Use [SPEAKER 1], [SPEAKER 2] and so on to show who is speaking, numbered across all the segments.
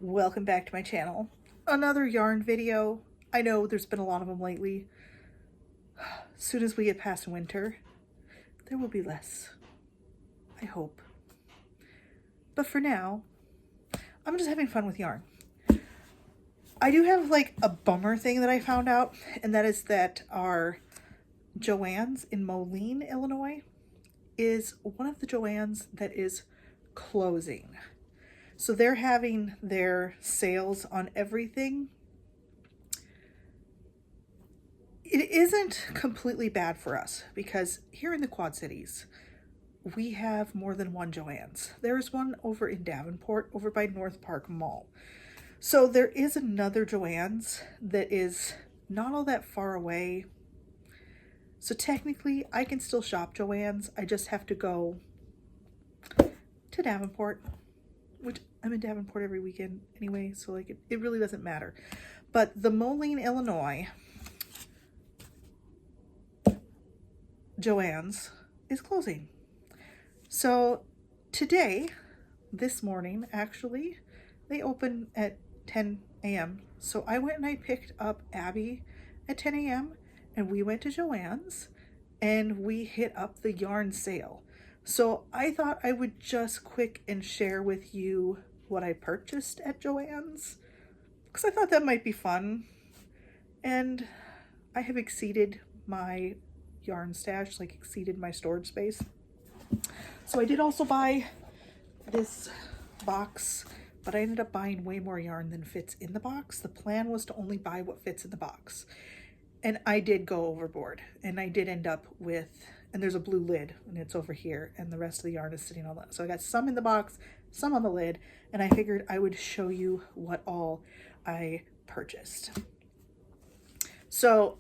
[SPEAKER 1] Welcome back to my channel. Another yarn video. I know there's been a lot of them lately. As soon as we get past winter, there will be less. I hope. But for now, I'm just having fun with yarn. I do have like a bummer thing that I found out, and that is that our Joann's in Moline, Illinois, is one of the Joann's that is closing. So they're having their sales on everything. It isn't completely bad for us because here in the Quad Cities, we have more than one Joann's. There's one over in Davenport, over by North Park Mall. So there is another Joann's that is not all that far away. So technically, I can still shop Joann's. I just have to go to Davenport, which I'm in Davenport every weekend anyway, so like it really doesn't matter. But the Moline, Illinois Joann's is closing. So today, this morning actually, they open at 10 a.m. So I went and I picked up Abby at 10 a.m. and we went to Joann's and we hit up the yarn sale. So I thought I would just quick and share with you what I purchased at Joann's because I thought that might be fun. And I have exceeded my yarn stash, like exceeded my storage space. So I did also buy this box, but I ended up buying way more yarn than fits in the box. The plan was to only buy what fits in the box. And I did go overboard, and I did end up with, and there's a blue lid, and it's over here, and the rest of the yarn is sitting on that. So I got some in the box, some on the lid, and I figured I would show you what all I purchased. So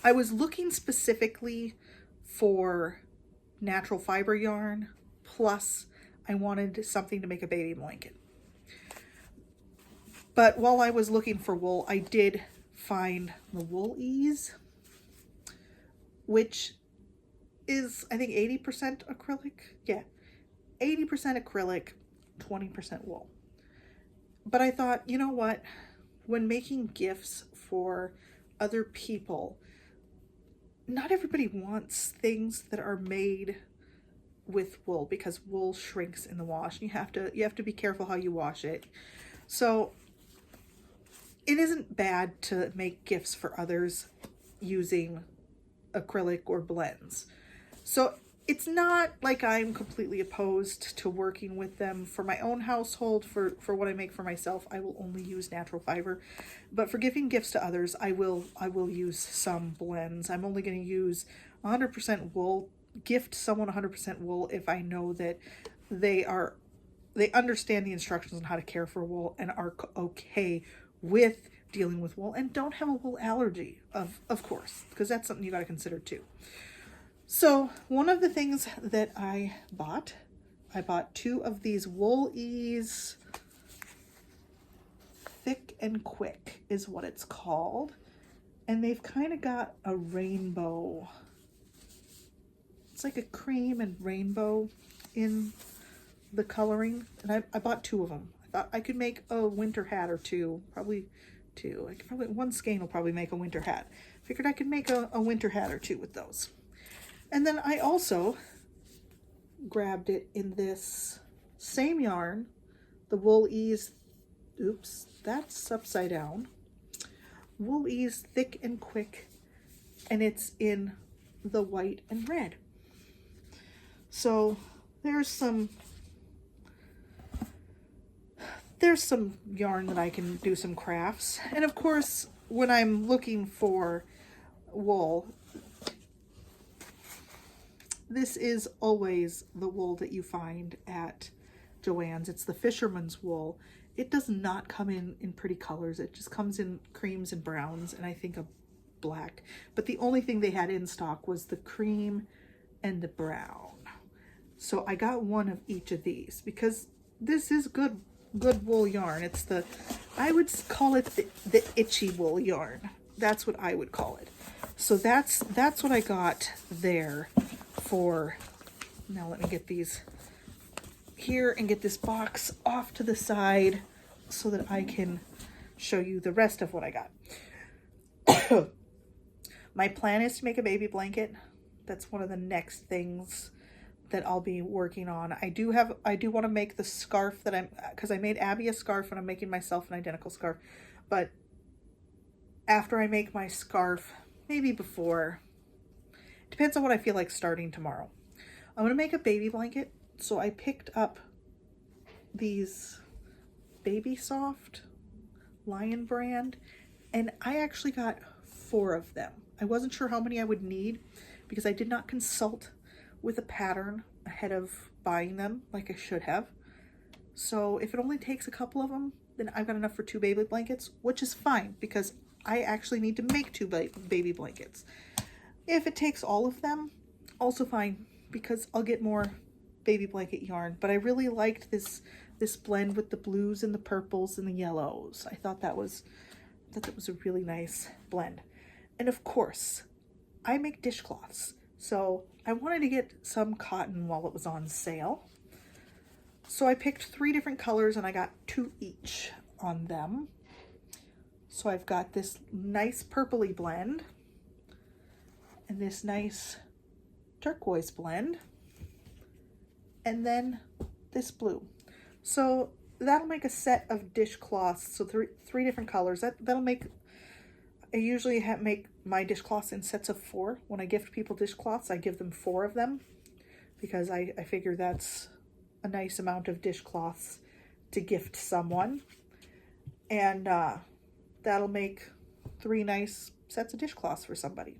[SPEAKER 1] I was looking specifically for natural fiber yarn, plus I wanted something to make a baby blanket. But while I was looking for wool, I did find the Wool Ease, which is, I think, 80% acrylic. Yeah, 80% acrylic, 20% wool. But I thought, you know what? When making gifts for other people, not everybody wants things that are made with wool because wool shrinks in the wash. You have to be careful how you wash it. So it isn't bad to make gifts for others using acrylic or blends. So it's not like I'm completely opposed to working with them. For my own household, for what I make for myself, I will only use natural fiber. But for giving gifts to others, I will use some blends. I'm only going to use 100% wool, gift someone 100% wool if I know that they understand the instructions on how to care for wool and are okay with dealing with wool and don't have a wool allergy, of course, because that's something you got to consider too. So one of the things that I bought two of these Wool Ease Thick and Quick is what it's called. And they've kind of got a rainbow. It's like a cream and rainbow in the coloring. And I bought two of them. I thought I could make a winter hat or two, probably two. I could probably, one skein will probably make a winter hat. Figured I could make a winter hat or two with those. And then I also grabbed it in this same yarn, the Wool Ease, oops, that's upside down, Wool Ease Thick and Quick, and it's in the white and red. So there's some yarn that I can do some crafts. And of course, when I'm looking for wool, this is always the wool that you find at Joann's. It's the fisherman's wool. It does not come in pretty colors. It just comes in creams and browns and I think a black. But the only thing they had in stock was the cream and the brown. So I got one of each of these because this is good wool yarn. It's the, I would call it the itchy wool yarn. That's what I would call it. So that's what I got there for. Now let me get these here and get this box off to the side so that I can show you the rest of what I got. My plan is to make a baby blanket. That's one of the next things that I'll be working on. I do want to make the scarf because I made Abby a scarf and I'm making myself an identical scarf. But after I make my scarf, maybe before, depends on what I feel like starting tomorrow. I'm going to make a baby blanket. So I picked up these Baby Soft Lion brand, and I actually got 4 of them. I wasn't sure how many I would need because I did not consult with a pattern ahead of buying them like I should have. So if it only takes a couple of them, then I've got enough for 2 baby blankets, which is fine because I actually need to make 2 baby blankets. If it takes all of them, also fine because I'll get more baby blanket yarn. But I really liked this blend with the blues and the purples and the yellows. I thought that was a really nice blend. And of course, I make dishcloths. So I wanted to get some cotton while it was on sale. So I picked 3 different colors and I got 2 each on them. So I've got this nice purpley blend and this nice turquoise blend and then this blue. So that'll make a set of dishcloths. So three different colors. That'll make, I usually make my dishcloths in sets of 4. When I gift people dishcloths, I give them 4 of them because I figure that's a nice amount of dishcloths to gift someone. And that'll make 3 nice sets of dishcloths for somebody.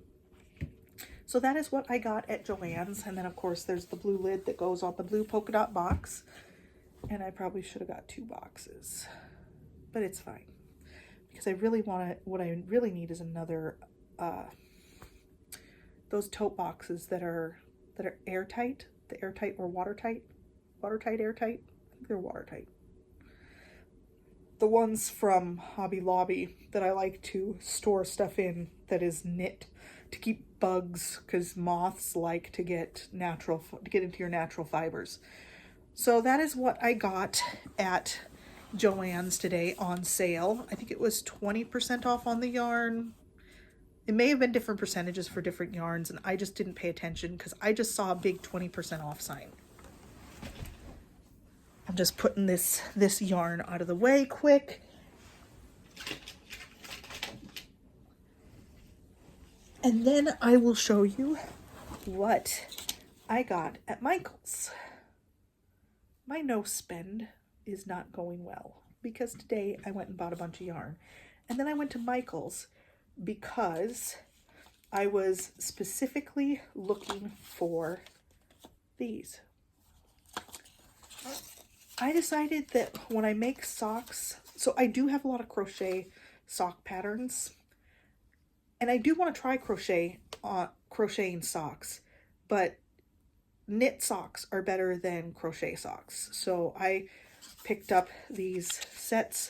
[SPEAKER 1] So that is what I got at Joann's. And then of course there's the blue lid that goes on the blue polka dot box. And I probably should have got 2 boxes, but it's fine because I really want to, what I really need is another, those tote boxes that are airtight, the airtight or watertight, airtight. I think they're watertight. The ones from Hobby Lobby that I like to store stuff in that is knit to keep bugs, because moths like to get into your natural fibers. So that is what I got at Joann's today on sale. I think it was 20% off on the yarn. It may have been different percentages for different yarns, and I just didn't pay attention because I just saw a big 20% off sign. I'm just putting this yarn out of the way quick. And then I will show you what I got at Michael's. My no spend is not going well because today I went and bought a bunch of yarn. And then I went to Michael's because I was specifically looking for these. I decided that when I make socks, so I do have a lot of crochet sock patterns, and I do want to try crocheting socks, but knit socks are better than crochet socks. So I picked up these sets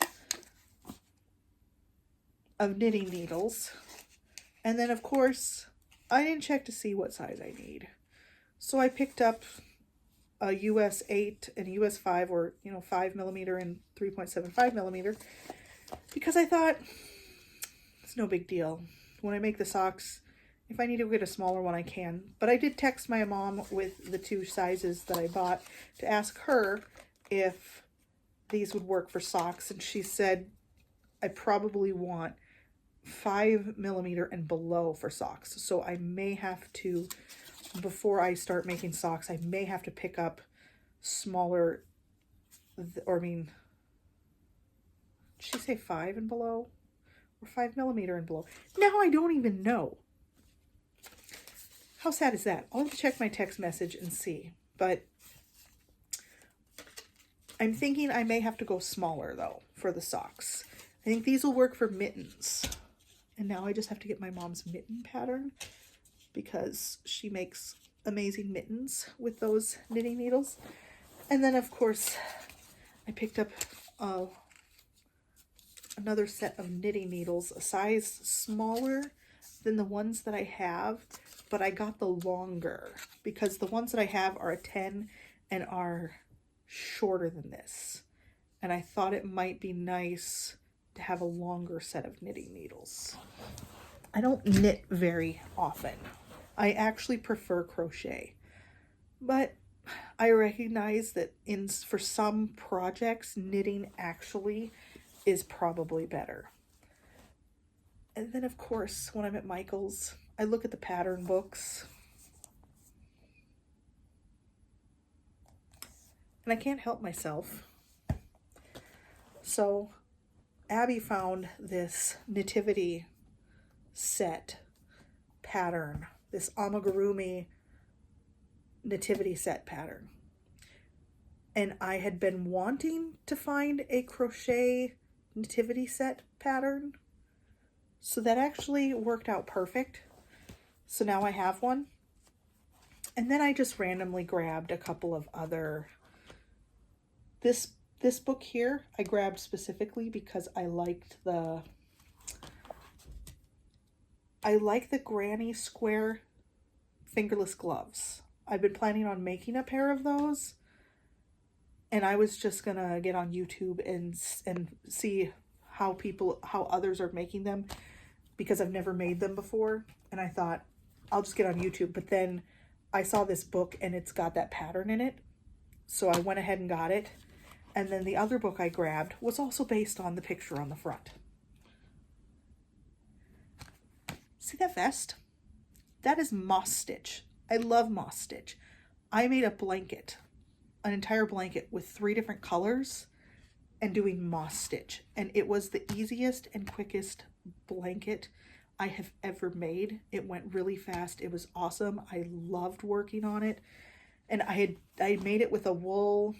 [SPEAKER 1] of knitting needles, and then of course I didn't check to see what size I need, so I picked up a US 8 and a US 5, or 5mm and 3.75mm, because I thought it's no big deal. When I make the socks, if I need to get a smaller one, I can. But I did text my mom with the 2 sizes that I bought to ask her if these would work for socks, and she said I probably want 5mm and below for socks. So I may have to, before I start making socks, I may have to pick up smaller, or did she say 5 and below? Or 5mm and below? Now I don't even know. How sad is that? I'll have to check my text message and see. But I'm thinking I may have to go smaller though for the socks. I think these will work for mittens. And now I just have to get my mom's mitten pattern because she makes amazing mittens with those knitting needles. And then of course I picked up another set of knitting needles, a size smaller than the ones that I have, but I got the longer because the ones that I have are a 10 and are shorter than this. and I thought it might be nice to have a longer set of knitting needles. I don't knit very often. I actually prefer crochet, but I recognize that for some projects, knitting actually is probably better. And then, of course, when I'm at Michael's, I look at the pattern books. And I can't help myself. So Abby found this nativity set pattern, this amigurumi nativity set pattern. And I had been wanting to find a crochet nativity set pattern. So that actually worked out perfect. So now I have one. And then I just randomly grabbed a couple of other. This book here I grabbed specifically because I like the granny square fingerless gloves. I've been planning on making a pair of those, and I was just gonna get on YouTube and see how others are making them, because I've never made them before, and I thought I'll just get on YouTube. But then I saw this book and it's got that pattern in it, so I went ahead and got it. And then the other book I grabbed was also based on the picture on the front. See that vest? That is moss stitch. I love moss stitch. I made a blanket, an entire blanket with 3 different colors and doing moss stitch. And it was the easiest and quickest blanket I have ever made. It went really fast. It was awesome. I loved working on it. And I made it with a wool.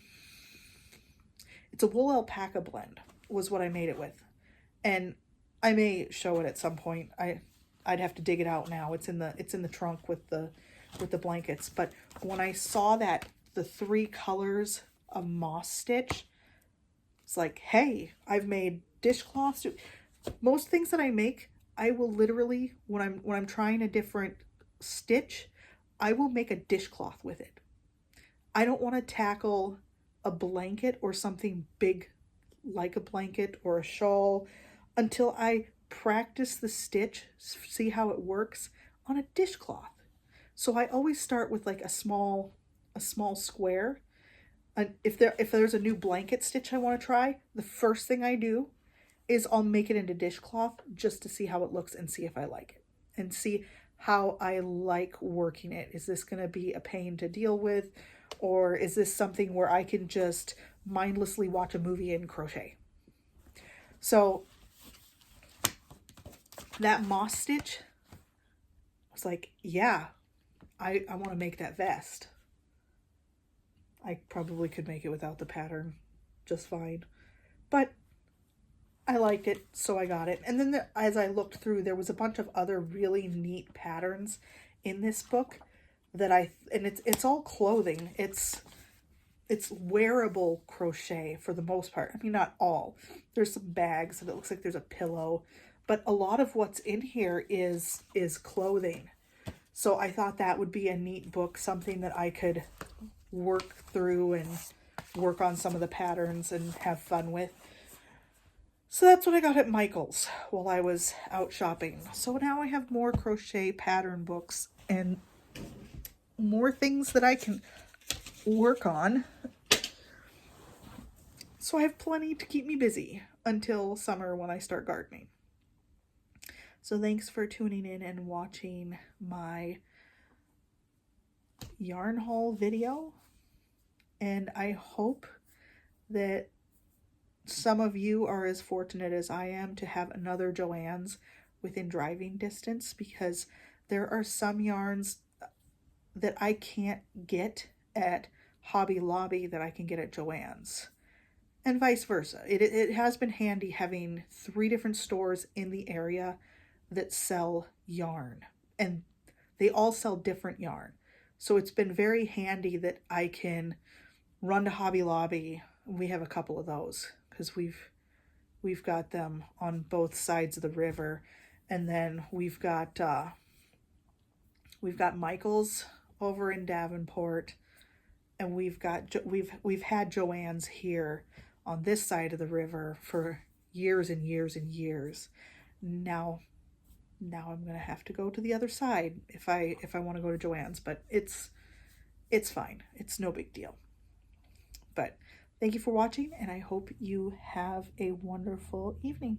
[SPEAKER 1] It's a wool alpaca blend was what I made it with. And I may show it at some point. I'd have to dig it out now. It's in the trunk with the blankets. But when I saw that the 3 colors of moss stitch, it's like, hey, I've made dishcloths. Most things that I make, I will literally, when I'm trying a different stitch, I will make a dishcloth with it. I don't want to tackle a blanket or something big like a blanket or a shawl until I practice the stitch, see how it works on a dishcloth. So I always start with like a small square. And if there's a new blanket stitch I want to try, the first thing I do is I'll make it into dishcloth just to see how it looks and see if I like it and see how I like working it. Is this going to be a pain to deal with, or is this something where I can just mindlessly watch a movie and crochet? So that moss stitch, I was like, yeah, I want to make that vest. I probably could make it without the pattern just fine, but I liked it, so I got it. And then as I looked through, there was a bunch of other really neat patterns in this book that and it's all clothing. It's wearable crochet for the most part. I mean, not all. There's some bags and it looks like there's a pillow, but a lot of what's in here is clothing. So I thought that would be a neat book, something that I could work through and work on some of the patterns and have fun with. So that's what I got at Michael's while I was out shopping. So now I have more crochet pattern books and more things that I can work on. So I have plenty to keep me busy until summer when I start gardening. So thanks for tuning in and watching my yarn haul video. And I hope that some of you are as fortunate as I am to have another Joann's within driving distance, because there are some yarns that I can't get at Hobby Lobby that I can get at Joann's, and vice versa. It has been handy having 3 different stores in the area that sell yarn, and they all sell different yarn. So it's been very handy that I can run to Hobby Lobby. We have a couple of those because we've got them on both sides of the river, and then we've got Michael's over in Davenport, and we've had Joann's here on this side of the river for years and years and years. Now I'm going to have to go to the other side if I want to go to Joann's, but it's fine. It's no big deal. But thank you for watching, and I hope you have a wonderful evening.